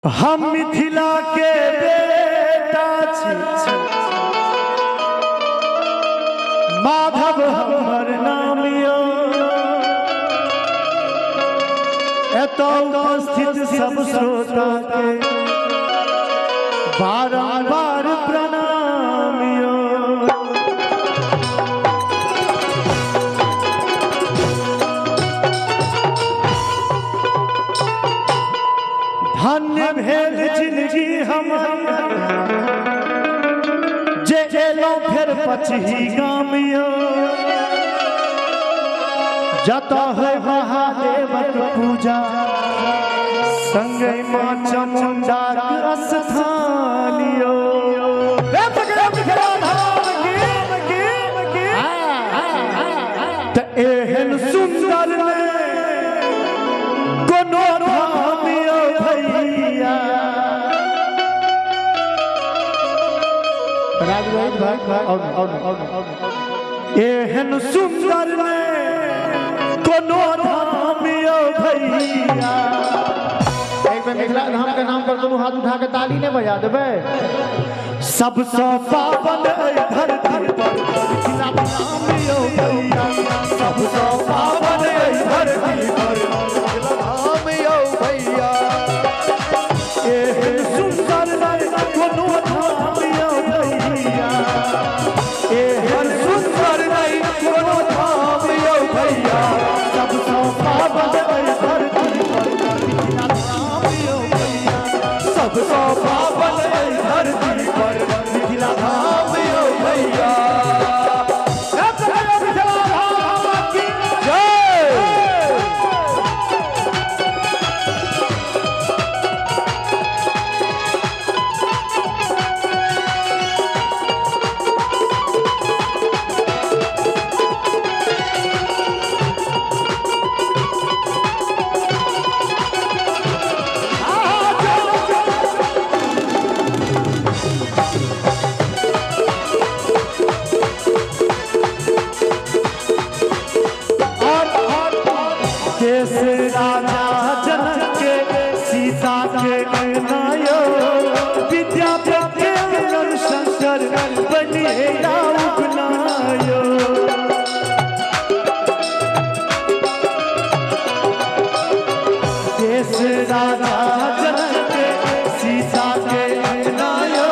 हम मिथिला के बेटा छी, माधव हमर नाम यो। एतौ उपस्थित सब श्रोता के बारंबार प्रणाम यो। धन्य भेल जिंदगी हमर जे एलौ फेर पछही गाम यो। जतऽ है महादेवक पूजा संगे माँ चामुंडाक स्थान यो। त एहन सुंदर कोनो धाम यो भैया। एहन सुंदर कोनो धाम यो भैया। एक बार मिथिला धाम के नाम पर दोनों हाथ उठा के ताली ने बजा देबे। सबसे पावन धरती पर मिथिला धाम यो भैया। सबसे पावन धरती पर मिथिला धाम यो भैया। एहन सुंदर कोनो धाम यो भैया। एहन सुंदर कोनो धाम यो भैया। सबसे पावन धरती पर मिथिला धाम यो भैया। सबसे पावन धरती पर मिथिला धाम यो भैया। देश राजा जनक के सीता के नायो। विद्यापति शंकर बनिए उपनायो। देश राजा जनक के सीता के नायो।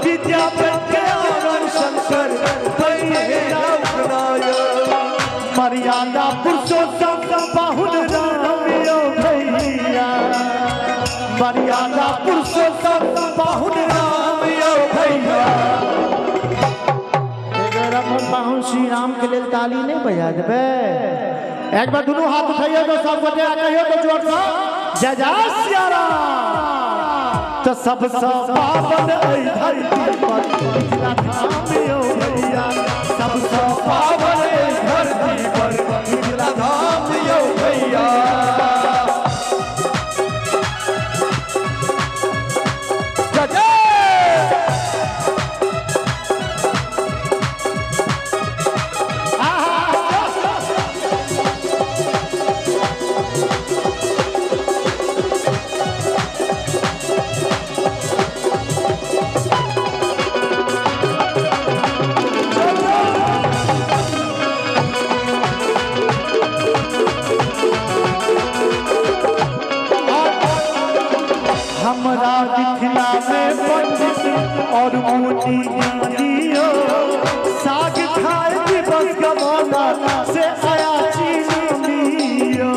विद्यापति शंकर बनिए उपनायो। मर्यादा पुरुषोत्तम बाहुन राम यो भैया। मर्यादा पुरुषोत्तम बाहुन राम यो भैया। बाहुन श्री राम के लिए ताली ने बजा देबे। एक बार दोनों हाथ उठाइए तो सब गोटे कहियो तो जोर से जय जय सिया राम। तो सबसे पावन धरती पर मिथिला धाम यो भैया। सबसे पावन धरती पर मिथिला धाम यो भैया। हमरा मिथिला में पंडित और मोती ज्ञानियो। साग खाए दिवस गवाना से आया चीनियो।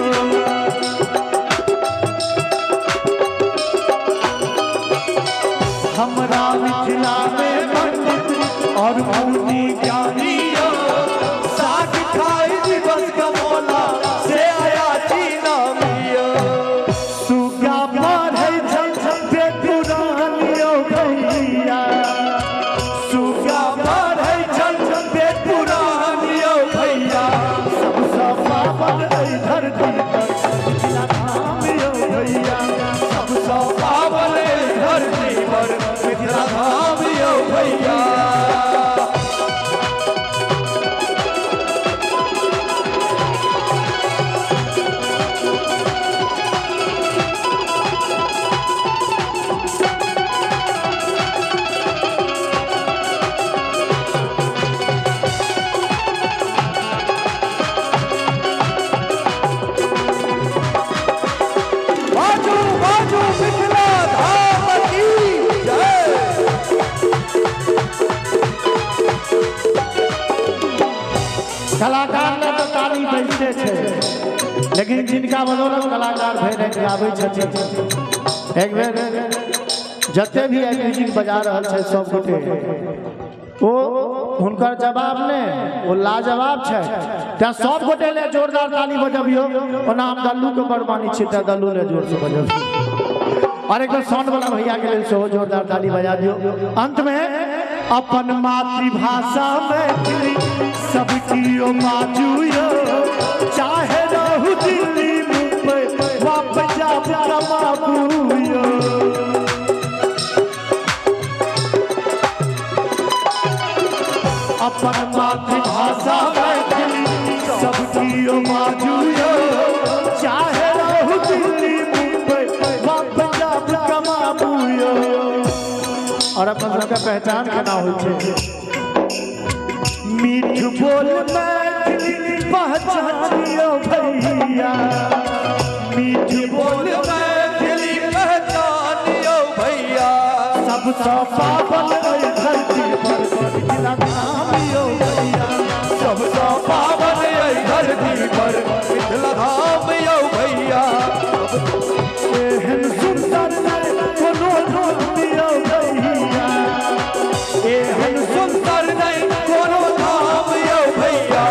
हमरा मिथिला में पंडित और मोती ज्ञानियो। साग खाए दिवस गवाना से आया चीनियो। सुगा पर है पुरानियो भैया। सुगा पर है पुरानियो भैया। सबसे पावन धरती पर मिथिला धाम यो भैया। सबसे पावन धरती पर मिथिला धाम यो भैया। कलाकार ने तो ताली बजते छे, लेकिन जिनका बदौलत कलाकार भैर गाबै छथिन। एक बेर जते भी म्यूजिक बजा रहल छै सब गोटे ओ हुनकर जवाब ने ओ लाजवाब छै, त सब गोटे ले जोरदार ताली बजबियो। ओना हम दल्लू के बड़ मानी छी, त दल्लू ले जोर से बजबियो। और एक साउंड वाला भैया के लिए सेहो जोरदार ताली बजा दियो। अंत में अपन मातृभाषा मैथिली सबकी ओ बाजू यो, चाहे रहू दिल्ली मुंबई वापस जा कमाबू यो। अपन मातृभाषा मैथिली सबकी ओ बाजू यो, चाहे रहू दिल्ली मुंबई वापस जा कमाबू यो। और अपन सबका पहचान केना होइ छै? मीठ बोल मैथिली पहचानियो भैया, मीठ बोल मैथिली पहचानियो भैया। सबसे पावन अइ धरती पर मिथिला धाम यो भैया, सबसे पावन अइ धरती पर मिथिला धाम यो भैया। एहन सुंदर नहीं कोनो धाम यो भैया, एहन सुंदर नहीं कोनो धाम यो भैया।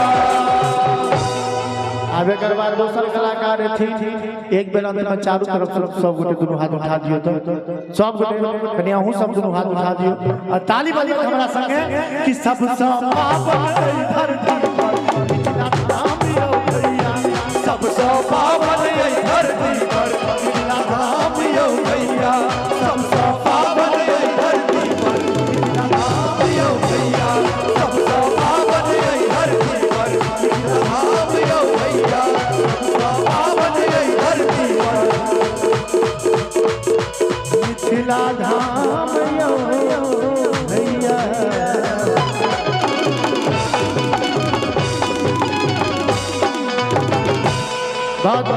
अब एक बार दोसर कलाकार थी, एक बेर अंत में चारों तरफ सब गोटे दुनू हाथ उठा दियो, तो सब गोटे कनी अहूँ सब दुनू हाथ उठा दियो और ताली बाजी हमरा संगे कि सबसे पावन अइ धरती पर मिथिला धाम यो भैया, सबसे पावन अइ धरती पर मिथिला धाम यो भैया, सबसे पावन अइ धरती पर मिथिला धाम यो भैया, सबसे पावन अइ धरती पर मिथिला धाम यो भैया, सबसे पावन अइ धरती पर मिथिला धाम यो भैया। बहुत